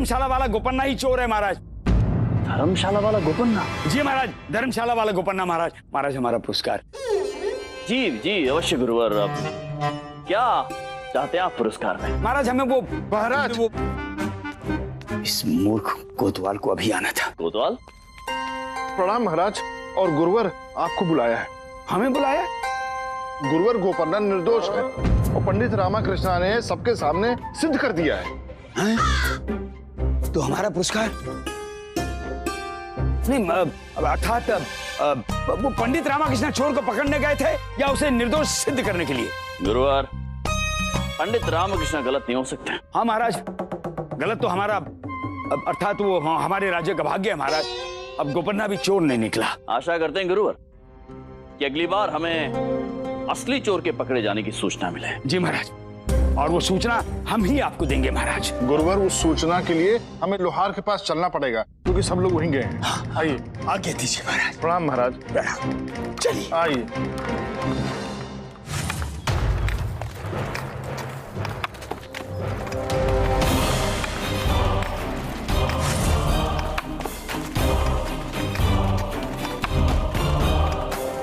धर्मशाला वाला गोपन्ना ही चोर है महाराज। धर्मशाला वाला गोपन्ना? जी महाराज, धर्मशाला वाला गोपन्ना। महाराज, महाराज हमारा पुरस्कार। जी जी अवश्य गुरुवर। क्या चाहते हैं आप पुरस्कार में? महाराज हमें वो महाराज इस मूर्ख कोतवाल को अभी आना था। कोतवाल? प्रणाम महाराज। और गुरुवर आपको बुलाया है। हमें बुलाया? गुरुवर गोपन्ना निर्दोष है और पंडित रामाकृष्णा ने सबके सामने सिद्ध कर दिया है। तो हमारा पुरस्कार नहीं, अर्थात वो पंडित रामाकृष्ण चोर को पकड़ने गए थे या उसे निर्दोष सिद्ध करने के लिए? गुरुवर, पंडित रामकृष्ण गलत नहीं हो सकते। हाँ महाराज, गलत तो हमारा अर्थात वो हमारे राज्य का भाग्य है महाराज। अब गोपन्ना भी चोर नहीं निकला। आशा करते हैं गुरुवर कि अगली बार हमें असली चोर के पकड़े जाने की सूचना मिले। जी महाराज, और वो सूचना हम ही आपको देंगे महाराज। गुरुवर, उस सूचना के लिए हमें लोहार के पास चलना पड़ेगा क्योंकि सब लोग वहीं गए हैं। हाँ, आइए। आगे दीजिए महाराज। प्रणाम महाराज। प्रणाम। चलिए आइए।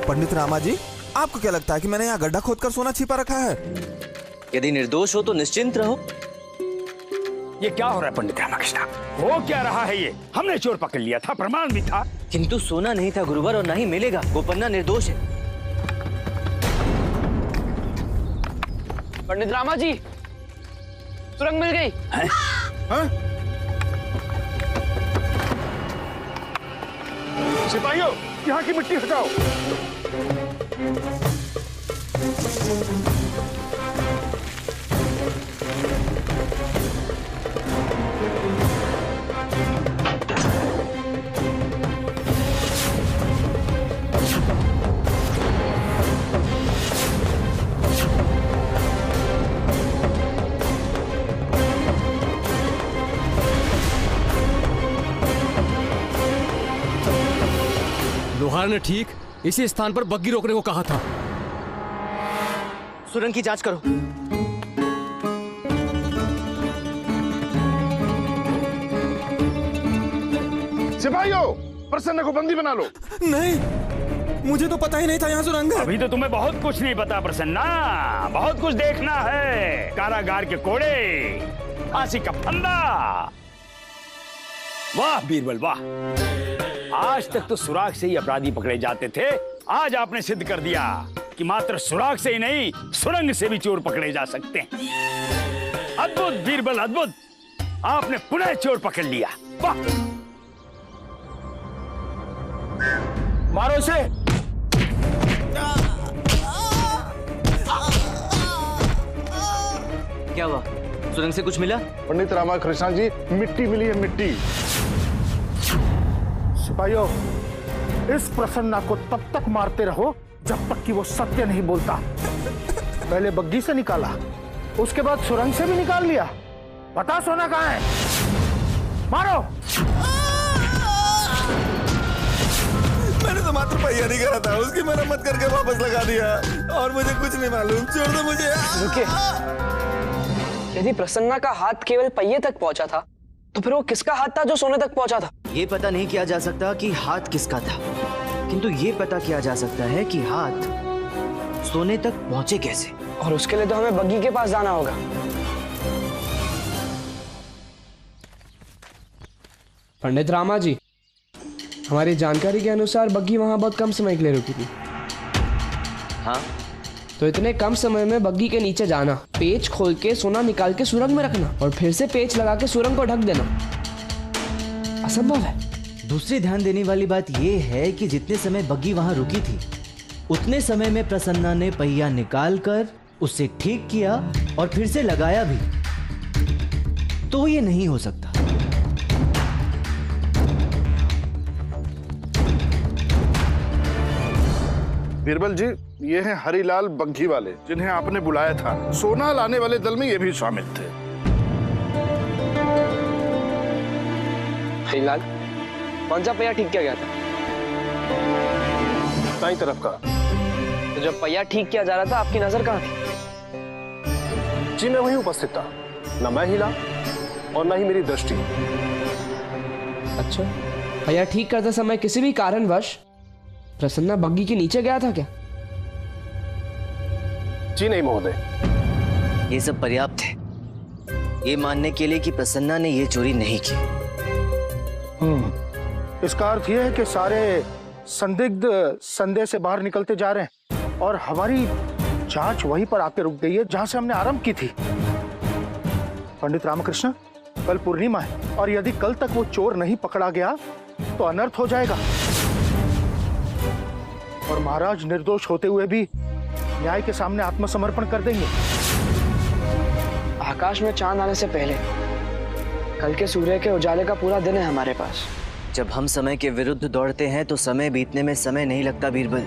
पंडित रामा जी, आपको क्या लगता है कि मैंने यहाँ गड्ढा खोदकर सोना छिपा रखा है? यदि निर्दोष हो तो निश्चिंत रहो। ये क्या हो रहा है पंडित रामाकृष्ण? हो क्या रहा है ये? हमने चोर पकड़ लिया था, प्रमाण भी था। किंतु सोना नहीं था गुरुवर, और नहीं मिलेगा। गोपन्ना निर्दोष है। पंडित रामा जी, सुरंग मिल गई। सिपाहियों, यहाँ की मिट्टी हटाओ। लोहार ने ठीक इसी स्थान पर बग्गी रोकने को कहा था। सुरंग की जांच करो। सिपाहियों, प्रसन्न को बंदी बना लो। नहीं, मुझे तो पता ही नहीं था यहाँ सुरंग है। अभी तो तुम्हें बहुत कुछ नहीं पता प्रसन्ना, बहुत कुछ देखना है। कारागार के कोड़े, फांसी का फंदा। वाह बीरबल वाह, आज तक तो सुराग से ही अपराधी पकड़े जाते थे। आज आपने सिद्ध कर दिया कि मात्र सुराग से ही नहीं, सुरंग से भी चोर पकड़े जा सकते हैं। अद्भुत बीरबल, अद्भुत। आपने पुनः चोर पकड़ लिया। वाह, मारो इसे। क्या हुआ? सुरंग से कुछ मिला? पंडित रामाकृष्ण जी, मिट्टी मिली है, मिट्टी। सिपाहियों, इस प्रसन्ना को तब तक मारते रहो जब तक कि वो सत्य नहीं बोलता। पहले बग्गी से निकाला, उसके बाद सुरंग से भी निकाल लिया। पता सोना कहाँ है? मारो। मैंने तो मात्र पहिया नहीं करा था, उसकी मरम्मत करके वापस लगा दिया और मुझे कुछ नहीं मालूम। छोड़ दो मुझे। रुकिए, यदि प्रसन्ना का हाथ केवल पहिए तक पहुंचा था तो फिर वो किसका हाथ था जो सोने तक पहुंचा था? ये पता नहीं किया जा सकता कि हाथ किसका था, किंतु ये पता किया जा सकता है कि हाथ सोने तक पहुंचे कैसे। और उसके लिए तो हमें बग्गी के पास जाना होगा। पंडित रामा जी, हमारी जानकारी के अनुसार बग्गी वहां बहुत कम समय के लिए रुकी थी। हाँ, तो इतने कम समय में बग्गी के नीचे जाना, पेच खोल के सोना निकाल के सुरंग में रखना और फिर से पेच लगा के सुरंग को ढक देना असंभव है। दूसरी ध्यान देने वाली बात यह है कि जितने समय बग्गी वहां रुकी थी उतने समय में प्रसन्ना ने पहिया निकालकर उसे ठीक किया और फिर से लगाया भी, तो ये नहीं हो सकता। बीरबल जी, ये हैं हरिलाल बग्घी वाले जिन्हें आपने बुलाया था। सोना लाने वाले दल में ये भी शामिल थे। हरिलाल, कौन सा पहिया ठीक किया गया था? दाईं तरफ का। तो जब पहिया ठीक किया जा रहा था आपकी नजर कहाँ थी? जी मैं वहीं उपस्थित था, न मैं हिला और न ही मेरी दृष्टि। अच्छा, पहिया ठीक करते समय किसी भी कारणवश प्रसन्ना बग्गी के नीचे गया था क्या? जी नहीं महोदय। ये सब पर्याप्त है ये मानने के लिए कि प्रसन्ना ने ये चोरी नहीं की। इसका अर्थ यह है कि सारे संदिग्ध संदेह से बाहर निकलते जा रहे हैं और हमारी जांच वहीं पर आके रुक गई है जहां से हमने आरंभ की थी। पंडित रामकृष्ण, कल पूर्णिमा है और यदि कल तक वो चोर नहीं पकड़ा गया तो अनर्थ हो जाएगा और महाराज निर्दोष होते हुए भी न्याय के सामने आत्मसमर्पण कर देंगे। आकाश में चांद आने से पहले कल के सूर्य के उजाले का पूरा दिन है हमारे पास। जब हम समय के विरुद्ध दौड़ते हैं तो समय बीतने में समय नहीं लगता बीरबल।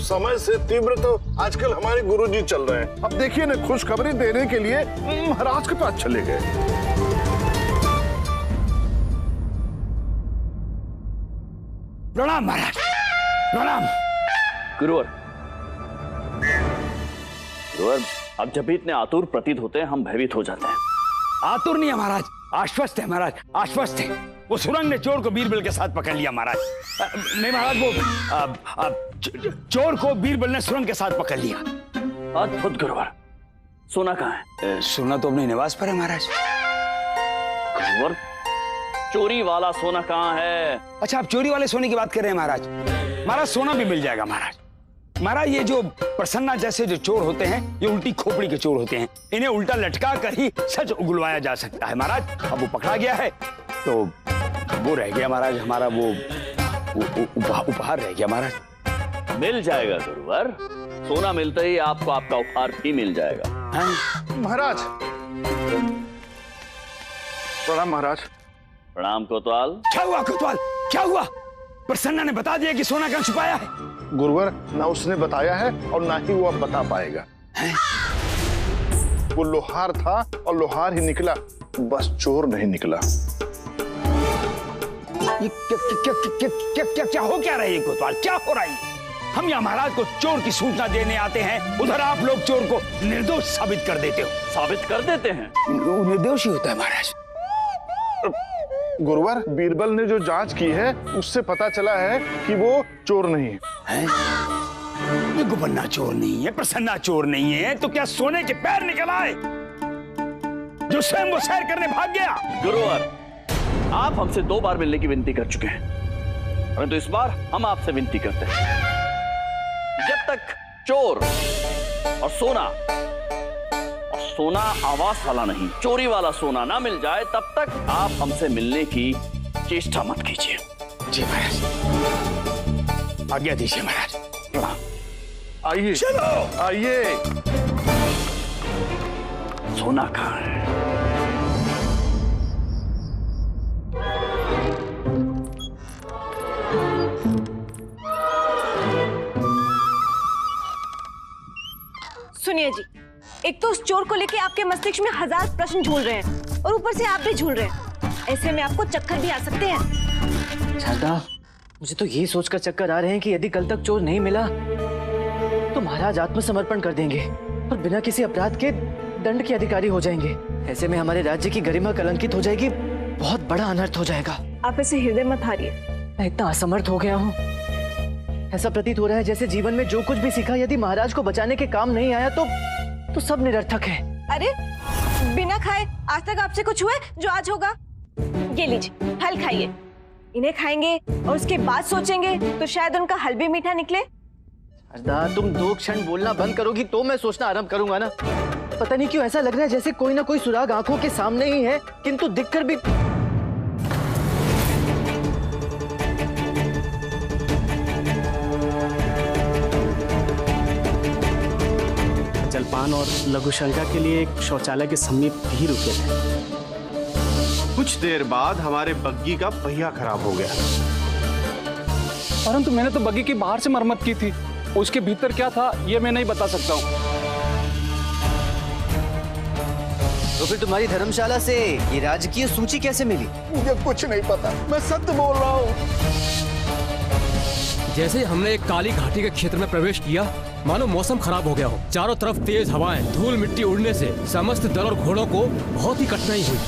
समय से तीव्र तो आजकल हमारे गुरुजी चल रहे हैं। अब देखिए ना, खुशखबरी देने के लिए महाराज के पास चले गए। प्रणाम महाराज, प्रणाम। गुरुवर, अब जब भी इतने आतुर प्रतीत होते हैं हम भयभीत हो जाते हैं। आतुर नहीं है महाराज, आश्वस्त है महाराज, आश्वस्त है। वो सुरंग ने चोर को बीरबल के साथ पकड़ लिया महाराज। नहीं महाराज, वो चोर को बीरबल ने सुरंग के साथ पकड़ लिया। अद्भुत गुरुवर। सोना कहाँ है? सोना तो अपने निवास पर है महाराज। गुरुवर, चोरी वाला सोना कहाँ है? अच्छा, आप चोरी वाले सोने की बात कर रहे हैं महाराज। महाराज, सोना भी मिल जाएगा महाराज। महाराज, ये जो प्रसन्ना जैसे जो चोर होते हैं ये उल्टी खोपड़ी के चोर होते हैं। इन्हें उल्टा लटका कर ही सच उगलवाया जा सकता है महाराज। अब वो पकड़ा गया है तो वो रह गया महाराज, हमारा वो उपहार रह गया महाराज। मिल जाएगा गुरुवर, सोना मिलते ही आपको आपका उपहार भी मिल जाएगा। महाराज प्रणाम। महाराज प्रणाम कोतवाल। क्या हुआ कोतवाल, क्या हुआ? प्रसन्ना ने बता दिया कि सोना कहाँ छुपाया है। गुरुवर, ना उसने बताया है और ना ही वो अब बता पाएगा। वो लोहार था और लोहार ही निकला, बस चोर नहीं निकला। ये क्या हो क्या रहा है कोतवाल, क्या हो रहा है? हम यहाँ महाराज को चोर की सूचना देने आते हैं, उधर आप लोग चोर को निर्दोष साबित कर देते हो। साबित कर देते हैं? वो निर्दोष ही होता है महाराज। गुरुवर, बीरबल ने जो जांच की है उससे पता चला है कि वो चोर नहीं है। ये गुबन्ना चोर नहीं है, प्रसन्ना चोर नहीं है, तो क्या सोने के पैर निकल आए जो स्वयं वो सैर करने भाग गया? गुरुवर, आप हमसे 2 बार मिलने की विनती कर चुके हैं, परंतु इस बार हम आपसे विनती करते हैं, जब तक चोर और सोना आवास वाला नहीं, चोरी वाला सोना ना मिल जाए, तब तक आप हमसे मिलने की चेष्टा मत कीजिए। जी महाराज, आज्ञा दीजिए महाराज। आइए, चलो आइए। सोना कहाँ है? सुनिए जी, एक तो उस चोर को लेके आपके मस्तिष्क में 1000 प्रश्न झूल रहे हैं और ऊपर से आप भी झूल रहे हैं। ऐसे में आपको चक्कर भी आ सकते हैं। शारदा, मुझे तो ये सोचकर चक्कर आ रहे हैं कि यदि कल तक चोर नहीं मिला तो महाराज आत्मसमर्पण कर देंगे और बिना किसी अपराध के दंड के अधिकारी हो जाएंगे। ऐसे में हमारे राज्य की गरिमा कलंकित हो जाएगी, बहुत बड़ा अनर्थ हो जाएगा। आप ऐसे हृदय मत हारिए। मैं इतना असमर्थ हो गया हूँ, ऐसा प्रतीत हो रहा है जैसे जीवन में जो कुछ भी सीखा यदि महाराज को बचाने के काम नहीं आया तो सब निरर्थक है। अरे, बिना खाए आज तक आपसे कुछ हुआ जो आज होगा? ये लीजिए, फल खाइए। इन्हें खाएंगे और उसके बाद सोचेंगे तो शायद उनका हल भी मीठा निकले। शारदा, तुम 2 क्षण बोलना बंद करोगी तो मैं सोचना आरंभ करूंगा ना। पता नहीं क्यों ऐसा लग रहा है जैसे कोई ना कोई सुराग आंखों के सामने ही है, किंतु दिखकर भी। जलपान और लघु शंका के लिए एक शौचालय के समीप ही रुके थे। कुछ देर बाद हमारे बग्गी का पहिया खराब हो गया। परंतु मैंने तो बग्गी की बाहर से मरम्मत की थी, उसके भीतर क्या था ये मैं नहीं बता सकता हूँ। तो फिर तुम्हारी धर्मशाला से ये राजकीय सूची कैसे मिली? मुझे कुछ नहीं पता, मैं सत्य बोल रहा हूँ। जैसे ही हमने एक काली घाटी के क्षेत्र में प्रवेश किया, मानो मौसम खराब हो गया हो। चारों तरफ तेज हवाएं, धूल मिट्टी उड़ने से समस्त दल और घोड़ों को बहुत ही कठिनाई हुई।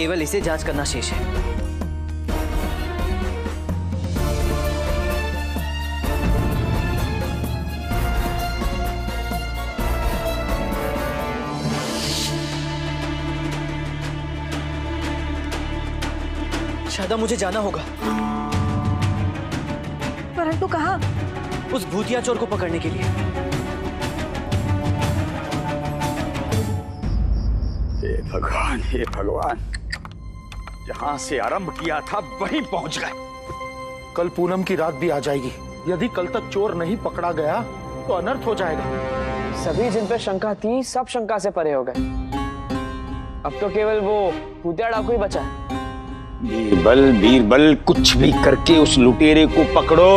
केवल इसे जांच करना शेष है। शायद मुझे जाना होगा। परंतु कहाँ? उस भूतिया चोर को पकड़ने के लिए। हे भगवान, हे भगवान, जहां से आरंभ किया था वहीं पहुंच गए। कल पूनम की रात भी आ जाएगी। यदि कल तक चोर नहीं पकड़ा गया तो अनर्थ हो जाएगा। सभी जिन पे शंका थी सब शंका से परे हो गए। अब तो केवल वो भूतिया डाकू ही बचा है। बीरबल, बीरबल, कुछ भी करके उस लुटेरे को पकड़ो,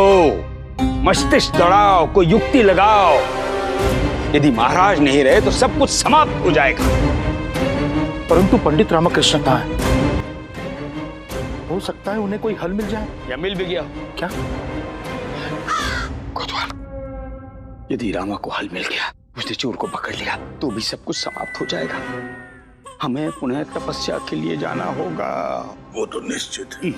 मस्तिष्क दौड़ाओ, कोई युक्ति लगाओ। यदि महाराज नहीं रहे तो सब कुछ समाप्त हो जाएगा। परंतु पंडित रामकृष्ण कहाँ है? हो सकता है उन्हें कोई हल मिल जाए। या मिल भी गया। क्या? कोतवाल, यदि रामा को हल मिल गया, उसने चोर को पकड़ लिया, तो भी सब कुछ समाप्त हो जाएगा। हमें पुनः तपस्या के लिए जाना होगा। वो तो निश्चित है।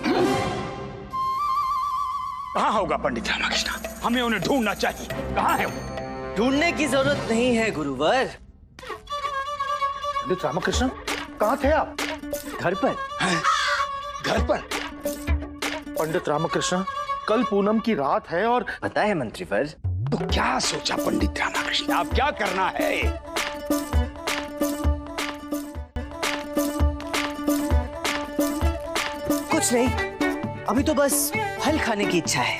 कहाँ होगा पंडित रामकृष्ण? हमें उन्हें ढूंढना चाहिए। कहाँ है वो? ढूंढने की जरूरत नहीं है गुरुवर। पंडित रामकृष्ण, कहाँ थे आप? घर पर। घर पर? पंडित रामकृष्ण, कल पूनम की रात है और पता है मंत्रीवर। तो क्या सोचा पंडित रामकृष्ण? आप क्या करना है? कुछ नहीं, अभी तो बस फल खाने की इच्छा है।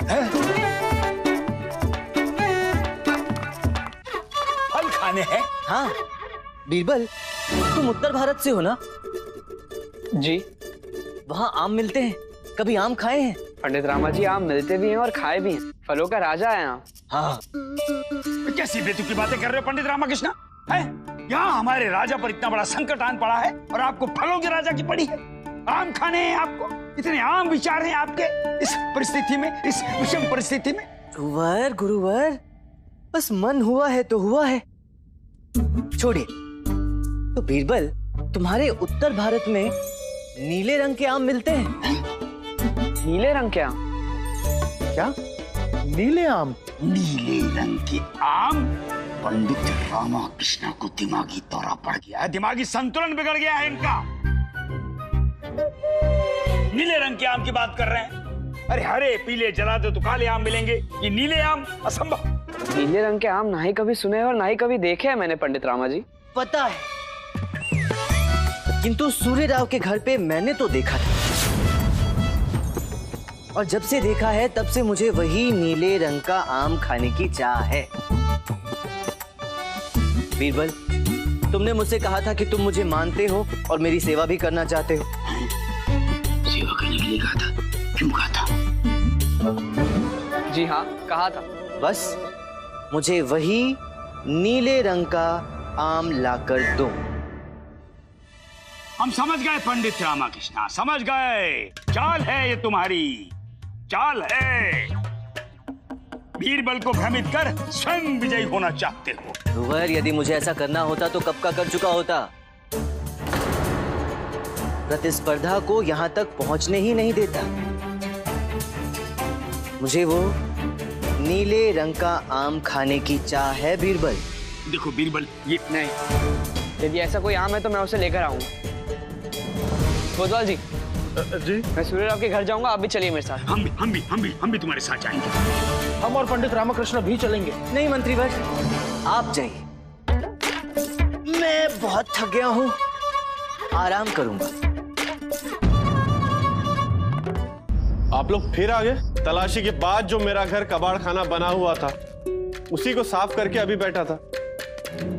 फल खाने हैं? हाँ बीरबल, तुम उत्तर भारत से हो ना? जी। वहाँ आम मिलते हैं, कभी आम खाए हैं? पंडित रामा जी, आम मिलते भी हैं और खाए भी हैं। फलों का राजा है आम। हाँ। कैसी बेतुकी बातें कर रहे हो पंडित रामकृष्ण? है यहाँ हमारे राजा पर इतना बड़ा संकट आन पड़ा है और आपको फलों के राजा की पड़ी है। आम खाने हैं आपको? इतने आम विचार हैं आपके इस परिस्थिति में, इस विषम परिस्थिति में? गुरुवर, गुरुवर, बस मन हुआ है तो हुआ है, छोड़िए। तो बीरबल, तुम्हारे उत्तर भारत में नीले रंग के आम मिलते हैं? नीले रंग के आम? क्या? नीले आम? नीले रंग के आम? पंडित रामकृष्ण को दिमागी दौरा पड़ गया है, दिमागी संतुलन बिगड़ गया है इनका। नीले रंग के आम की बात कर रहे हैं? अरे हरे पीले जला दो तो काले आम मिलेंगे, ये नीले आम असंभव। नीले रंग के आम ना ही कभी सुने और ना ही कभी देखे हैं मैंने पंडित रामा जी। पता है, किंतु सूर्यराव के घर पे मैंने तो देखा था, और जब से देखा है तब से मुझे वही नीले रंग का आम खाने की चाह है। बीरबल, तुमने मुझसे कहा था कि तुम मुझे मानते हो और मेरी सेवा भी करना चाहते हो। सेवा करने के लिए कहा था? क्यों कहा था? जी हाँ, कहा था। बस मुझे वही नीले रंग का आम लाकर दो। हम समझ गए पंडित रामकृष्ण, समझ गए। चाल है ये तुम्हारी, चाल है। बीरबल को भ्रमित कर स्वयं विजयी होना चाहते हो। गुरुवर, यदि मुझे ऐसा करना होता तो कब का कर चुका होता। प्रतिस्पर्धा को यहाँ तक पहुँचने ही नहीं देता। मुझे वो नीले रंग का आम खाने की चाह है बीरबल। देखो बीरबल, ये नहीं, यदि ऐसा कोई आम है तो मैं उसे लेकर आऊंगा। कोतवाल जी, मैं सूर्यराव के घर जाऊंगा, आप भी चलिए मेरे साथ। हम भी तुम्हारे साथ जाएंगे। हम और पंडित रामकृष्ण भी चलेंगे। नहीं मंत्रीवर, आप जाइए, मैं बहुत थक गया हूँ, आराम करूंगा। आप लोग फिर आ गए? तलाशी के बाद जो मेरा घर कबाड़ खाना बना हुआ था उसी को साफ करके अभी बैठा था।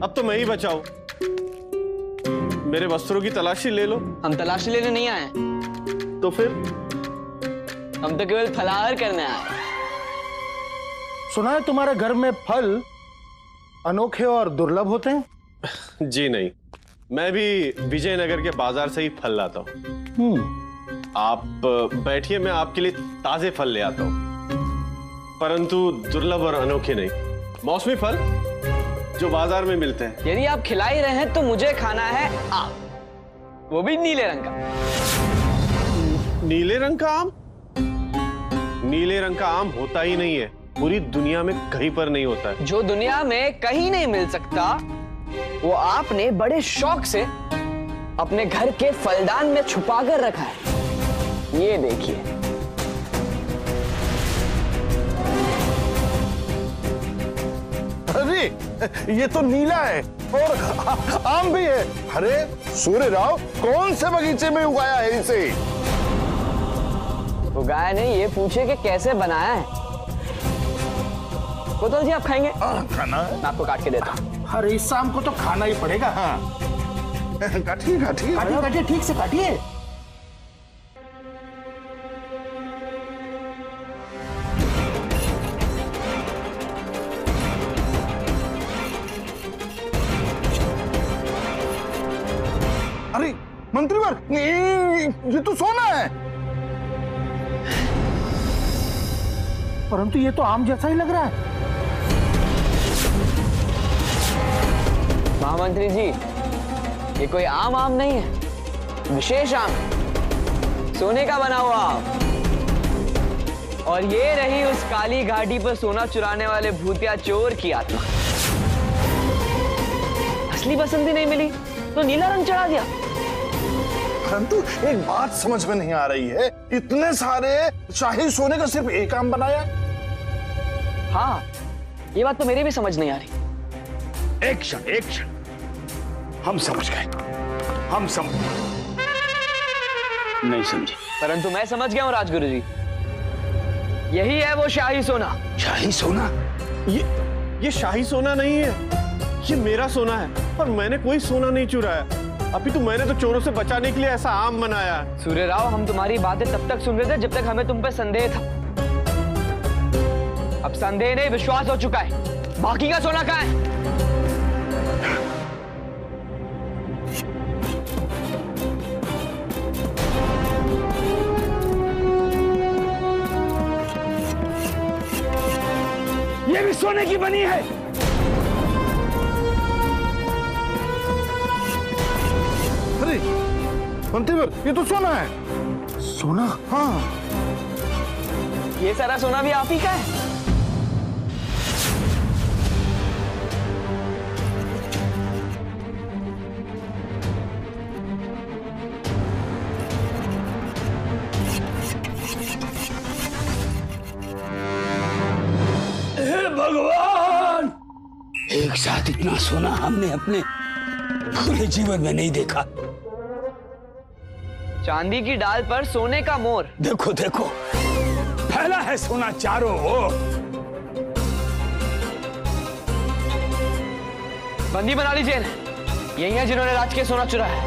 अब तो मैं ही बचा हूं। मेरे वस्त्रों की तलाशी ले लो। हम तलाशी लेने नहीं आए। तो फिर? हम तो केवल फलाहार करने आए। सुना है तुम्हारे घर में फल अनोखे और दुर्लभ होते हैं? जी नहीं, मैं भी विजयनगर के बाजार से ही फल लाता हूँ। आप बैठिए, मैं आपके लिए ताजे फल ले आता हूँ, परंतु दुर्लभ और अनोखे नहीं, मौसमी फल जो बाजार में मिलते हैं। यदि आप खिला ही रहे हैं तो मुझे खाना है आप। वो भी नीले रंग का। नीले रंग का आम? नीले रंग का आम होता ही नहीं है, पूरी दुनिया में कहीं पर नहीं होता है। जो दुनिया में कहीं नहीं मिल सकता वो आपने बड़े शौक से अपने घर के फलदान में छुपा कर रखा है। ये देखिए। अरे ये तो नीला है और आम भी है। अरे सूर्य राव कौन से बगीचे में उगाया है इसे? उगाया नहीं, ये पूछे कि कैसे बनाया है। कोतवाल जी आप खाएंगे? खाना है। मैं आपको काट के देता हूँ। अरे इस आम को तो खाना ही पड़ेगा। हाँ काटिए काटिए काटिए काटिए, ठीक से काटिए। अरे मंत्रीवर, ये तो सोना है। परंतु ये तो आम जैसा ही लग रहा है। महामंत्री जी, ये कोई आम नहीं है, विशेष आम, सोने का बना हुआ आम। और ये रही उस काली घाटी पर सोना चुराने वाले भूतिया चोर की आत्मा। असली बसंती नहीं मिली तो नीला रंग चढ़ा दिया। परंतु एक बात समझ में नहीं आ रही है, इतने सारे शाही सोने का सिर्फ एक आम बनाया। हाँ, ये बात तो मेरी भी समझ नहीं आ रही। एक क्षण, हम समझ गए, हम समझ नहीं समझे। परंतु मैं समझ गया हूं राजगुरु जी, यही है वो शाही सोना। शाही सोना? ये शाही सोना नहीं है, ये मेरा सोना है और मैंने कोई सोना नहीं चुराया। अभी तो मैंने तो चोरों से बचाने के लिए ऐसा आम बनाया। सूर्य राव, हम तुम्हारी बातें तब तक सुन रहे थे जब तक हमें तुम पे संदेह था। अब संदेह नहीं, विश्वास हो चुका है। बाकी का सोना कहाँ है? ये भी सोने की बनी है। अरे मंत्रीवर, ये तो सोना है। सोना? हाँ। ये सारा सोना भी आप ही का है? हे भगवान, एक साथ इतना सोना हमने अपने पूरे जीवन में नहीं देखा। चांदी की डाल पर सोने का मोर। देखो देखो, फैला है सोना चारों ओर। बंदी बना लीजिए इन्हें। यही है जिन्होंने राज के सोना चुराया।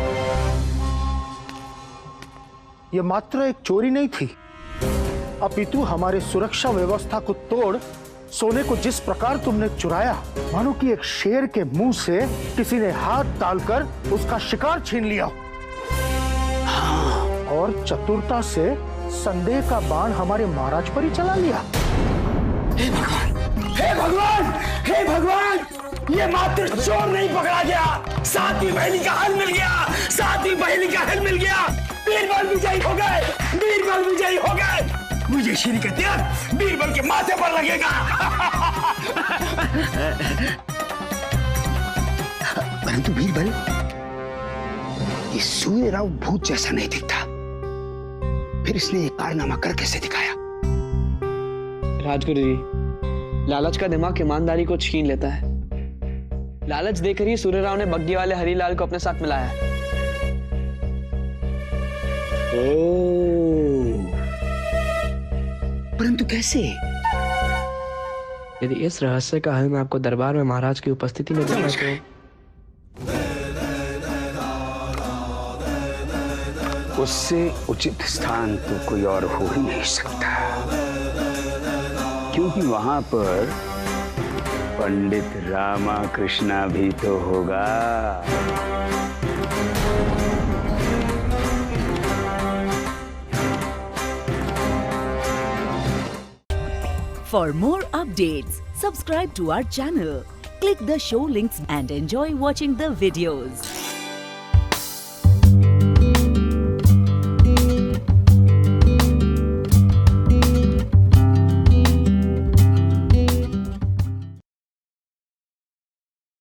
ये मात्र एक चोरी नहीं थी, अपितु हमारे सुरक्षा व्यवस्था को तोड़ सोने को जिस प्रकार तुमने चुराया, मानो कि एक शेर के मुंह से किसी ने हाथ डालकर उसका शिकार छीन लिया। हाँ। और चतुरता से संदेह का बाण हमारे महाराज पर ही चला लिया। हे भगवान, हे भगवान, हे भगवान, ये मात्र चोर नहीं पकड़ा गया, सातवीं पहेली का हल मिल गया, सातवीं पहेली का हल मिल गया। बीरबल विजयी हो गए, बीरबल विजयी हो गए। मुझे श्री का त्याग बीरबल के माथे पर लगेगा। परंतु बीरबल, ये सूर्य राव भूत जैसा नहीं दिखता, फिर इसने एक कारनामा कर कैसे दिखाया? राजगुरु जी, लालच का दिमाग ईमानदारी को छीन लेता है। लालच देकर ही सूर्य राव ने बग्गी वाले हरीलाल को अपने साथ मिलाया है। परंतु कैसे? यदि इस रहस्य का हल मैं आपको दरबार में महाराज की उपस्थिति में दूंगा तो उससे उचित स्थान तो कोई और हो ही नहीं सकता, क्योंकि वहां पर पंडित रामाकृष्णा भी तो होगा। For more updates, subscribe to our channel, click the show links and enjoy watching the videos.